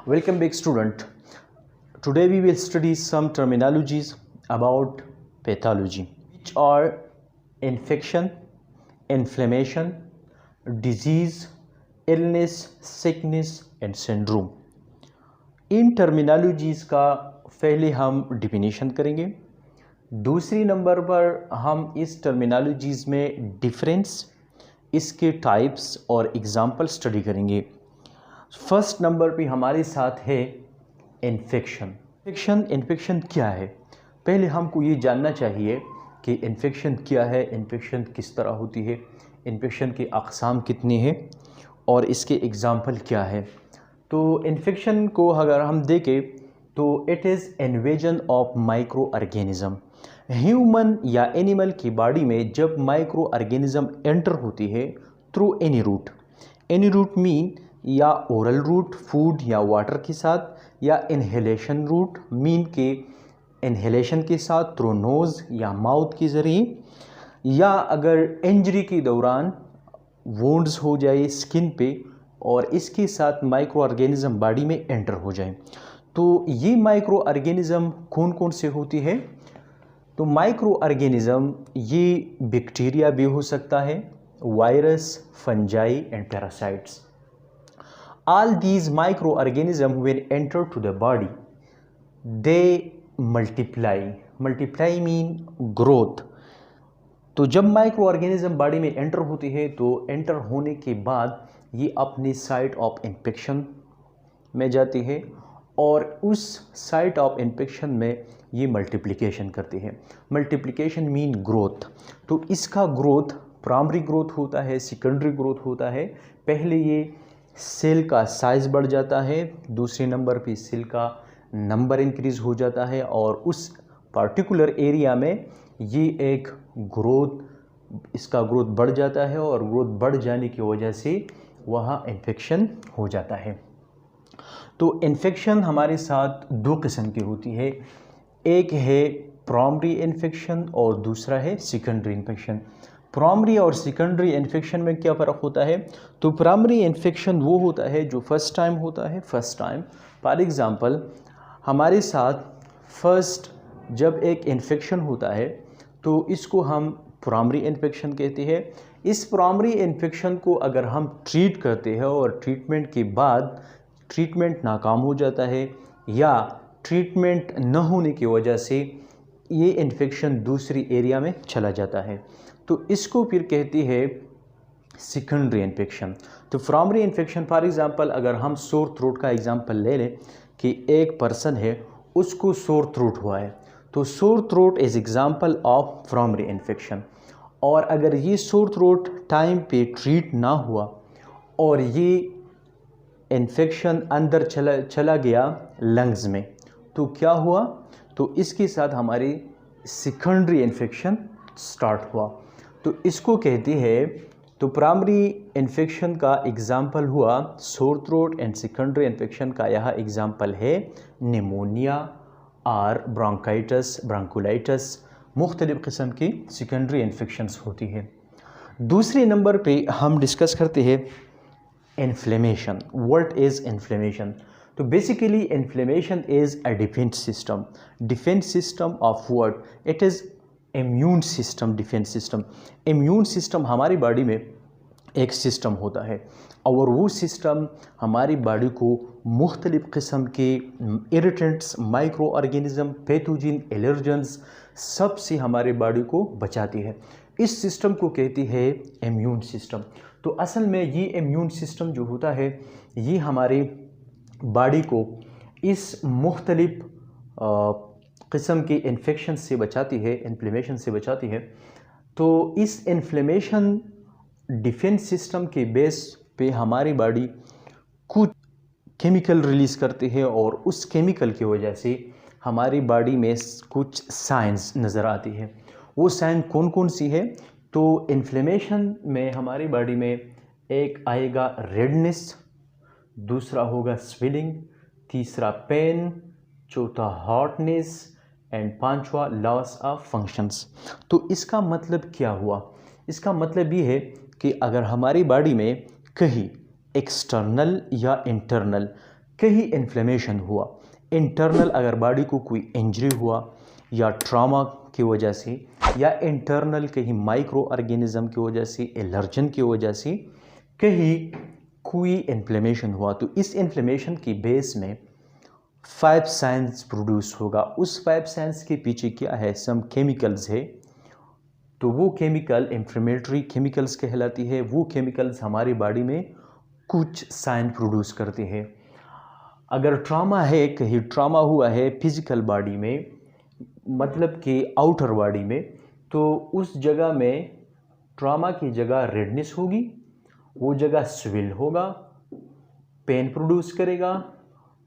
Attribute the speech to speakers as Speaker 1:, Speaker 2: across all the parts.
Speaker 1: Welcome back, student. Today we will study some terminologies about pathology, which are infection, inflammation, disease, illness, sickness and syndrome. In terminologies का पहले हम definition करेंगे। दूसरी number पर हम इस टर्मिनोलॉजीज़ में डिफरेंस, इसके टाइप्स और एग्जाम्पल स्टडी करेंगे। फर्स्ट नंबर पे हमारे साथ है इन्फेक्शन। इन्फेक्शन क्या है? पहले हमको ये जानना चाहिए कि इन्फेक्शन क्या है, इन्फेक्शन किस तरह होती है, इन्फेक्शन के अक़साम कितने हैं और इसके एग्जाम्पल क्या है। तो इन्फेक्शन को अगर हम देखें तो it is invasion of micro organism. Human या एनिमल की बॉडी में जब माइक्रो ऑर्गेनिज़म एंटर होती है थ्रू एनी रूट मीन या ओरल रूट फूड या वाटर के साथ, या इन्हेलेशन रूट मीन के इन्हेलेशन के साथ थ्रू नोज़ या माउथ के ज़रिए, या अगर इंजरी के दौरान वुंड्स हो जाए स्किन पे और इसके साथ माइक्रो ऑर्गेनिज़म बॉडी में एंटर हो जाए। तो ये माइक्रो ऑर्गेनिज़म कौन कौन से होती है? तो माइक्रो ऑर्गेनिज़म ये बैक्टीरिया भी हो सकता है, virus, fungi and parasites. All these microorganisms when enter to the body, they multiply. Multiply mean growth. तो जब माइक्रो ऑर्गेनिज्म बॉडी में एंटर होती है तो एंटर होने के बाद ये अपने साइट ऑफ इन्फेक्शन में जाती है और उस साइट ऑफ इन्फेक्शन में ये मल्टीप्लिकेशन करती है। Multiplication mean growth. तो इसका ग्रोथ प्राइमरी ग्रोथ होता है, सेकेंडरी ग्रोथ होता है। पहले ये सेल का साइज़ बढ़ जाता है, दूसरे नंबर पे सेल का नंबर इंक्रीज़ हो जाता है और उस पर्टिकुलर एरिया में ये एक इसका ग्रोथ बढ़ जाता है और ग्रोथ बढ़ जाने की वजह से वहाँ इन्फेक्शन हो जाता है। तो इन्फेक्शन हमारे साथ दो किस्म की होती है, एक है प्राइमरी इन्फेक्शन और दूसरा है सेकेंडरी इन्फेक्शन। प्राइमरी और सेकेंडरी इन्फेक्शन में क्या फ़र्क होता है? तो प्राइमरी इन्फेक्शन वो होता है जो फर्स्ट टाइम होता है। फर्स्ट टाइम फॉर एग्ज़ाम्पल हमारे साथ फर्स्ट जब एक इन्फेक्शन होता है तो इसको हम प्राइमरी इन्फेक्शन कहते हैं। इस प्राइमरी इन्फेक्शन को अगर हम ट्रीट करते हैं और ट्रीटमेंट के बाद ट्रीटमेंट नाकाम हो जाता है या ट्रीटमेंट न होने की वजह से ये इन्फेक्शन दूसरी एरिया में चला जाता है तो इसको फिर कहती है सेकेंडरी इन्फेक्शन। तो प्राइमरी इन्फेक्शन फॉर एग्ज़ाम्पल अगर हम सोर थ्रोट का एग्ज़ाम्पल ले लें कि एक पर्सन है उसको सोर थ्रोट हुआ है तो sore throat is example of primary infection. और अगर ये सोर थ्रोट टाइम पे ट्रीट ना हुआ और ये इन्फेक्शन अंदर चला गया लंग्स में तो क्या हुआ? तो इसके साथ हमारी सेकेंडरी इन्फेक्शन स्टार्ट हुआ। तो इसको कहती है, तो प्राइमरी इन्फेक्शन का एग्ज़ाम्पल हुआ sore throat and secondary infection का यह एग्ज़ाम्पल है निमोनिया और ब्रोंकाइटिस, ब्रोंकोलाइटिस। मुख्तलिफ़ किस्म की सेकेंडरी इन्फेक्शंस होती है। दूसरे नंबर पे हम डिस्कस करते हैं इन्फ्लेमेशन। What is inflammation? तो basically inflammation is a defense system. Defense system of what? It is immune system. Defense system, immune system हमारी बॉडी में एक सिस्टम होता है और वो सिस्टम हमारी बॉडी को मुख्तलिफ़ किस्म के irritants, micro organism, pathogen, allergens सब से हमारे बॉडी को बचाती है। इस सिस्टम को कहती है इम्यून सिस्टम। तो असल में ये इम्यून सिस्टम जो होता है ये हमारे बॉडी को इस मुख्तलिफ़ किस्म के इन्फेक्शन से बचाती है, इन्फ्लेमेशन से बचाती है। तो इस इन्फ्लेमेशन डिफेंस सिस्टम के बेस पे हमारी बॉडी कुछ केमिकल रिलीज़ करती है और उस केमिकल की वजह से हमारी बॉडी में कुछ साइंस नज़र आती है। वो साइन कौन कौन सी है? तो इन्फ्लेमेशन में हमारी बॉडी में एक आएगा रेडनेस, दूसरा होगा स्वेलिंग, तीसरा पेन, चौथा हॉटनेस एंड पांचवा लॉस ऑफ फंक्शंस। तो इसका मतलब क्या हुआ? इसका मतलब ये है कि अगर हमारी बॉडी में कहीं एक्सटर्नल या इंटरनल कहीं इन्फ्लेमेशन हुआ, इंटरनल अगर बॉडी को कोई इंजरी हुआ या ट्रॉमा की वजह से या इंटरनल कहीं माइक्रो ऑर्गेनिज्म की वजह से, एलर्जन की वजह से कहीं कोई इन्फ्लेमेशन हुआ, तो इस इन्फ्लेमेशन की बेस में 5 साइंस प्रोड्यूस होगा। उस 5 साइंस के पीछे क्या है, सम केमिकल्स है, तो वो केमिकल इन्फ्लेमेटरी केमिकल्स कहलाती है। वो केमिकल्स हमारी बॉडी में कुछ साइन प्रोड्यूस करते हैं। अगर ट्रॉमा है, कहीं ट्रॉमा हुआ है फिजिकल बॉडी में, मतलब कि आउटर बॉडी में, तो उस जगह में ट्रॉमा की जगह रेडनेस होगी, वो जगह स्विल होगा, पेन प्रोड्यूस करेगा,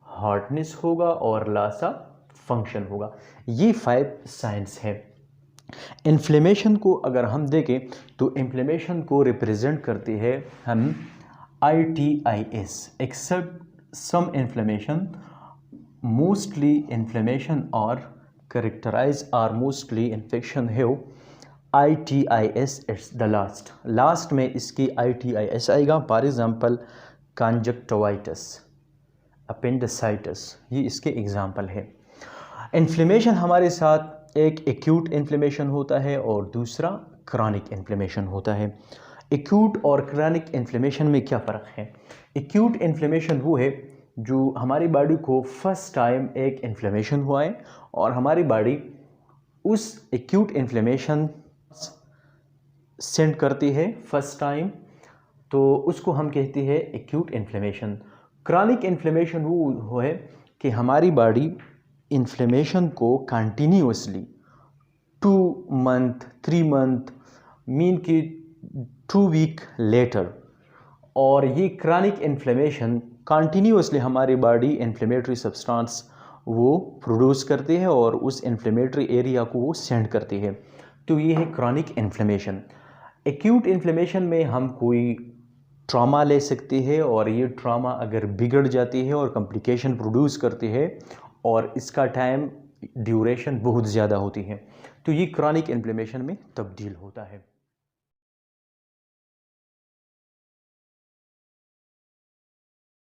Speaker 1: हॉटनेस होगा और लासा फंक्शन होगा। ये 5 साइंस है। इन्फ्लेमेशन को अगर हम देखें तो इन्फ्लेमेशन को रिप्रेजेंट करते हैं हम ITIS, except some inflammation, mostly inflammation और characterize are mostly infection have ITIS, it's the last में इसकी ITIS आएगा। फॉर एग्जाम्पल कंजक्टिवाइटिस, अपेंडिसाइटिस, ये इसके एग्जाम्पल है। इन्फ्लेमेशन हमारे साथ एक एक्यूट इन्फ्लेमेशन होता है और दूसरा क्रॉनिक इन्फ्लेमेशन होता है। एक्यूट और क्रॉनिक इन्फ्लेमेशन में क्या फ़र्क है? एक्यूट इन्फ्लेमेशन वो है जो हमारी बॉडी को फर्स्ट टाइम एक इन्फ्लेमेशन हुआ है और हमारी बॉडी उस एक्यूट इन्फ्लेमेशन सेंड करती है फर्स्ट टाइम, तो उसको हम कहते हैं एक्यूट इन्फ्लेमेशन। क्रॉनिक इन्फ्लेमेशन वो है कि हमारी बॉडी इन्फ्लेमेशन को कंटिन्यूसली 2 मंथ 3 मंथ मीन की 2 वीक लेटर, और ये क्रॉनिक इन्फ्लेमेशन कंटिन्यूसली हमारी बॉडी इन्फ्लेमेटरी सब्सटेंस वो प्रोड्यूस करती है और उस इन्फ्लेमेटरी एरिया को वो सेंड करती है, तो ये है क्रॉनिक इन्फ्लेमेशन। एक्यूट इन्फ्लेमेशन में हम कोई ट्रॉमा ले सकते हैं और ये ट्रॉमा अगर बिगड़ जाती है और कॉम्प्लिकेशन प्रोड्यूस करती है और इसका टाइम ड्यूरेशन बहुत ज़्यादा होती है, तो ये क्रॉनिक इन्फ्लेमेशन में तब्दील होता है।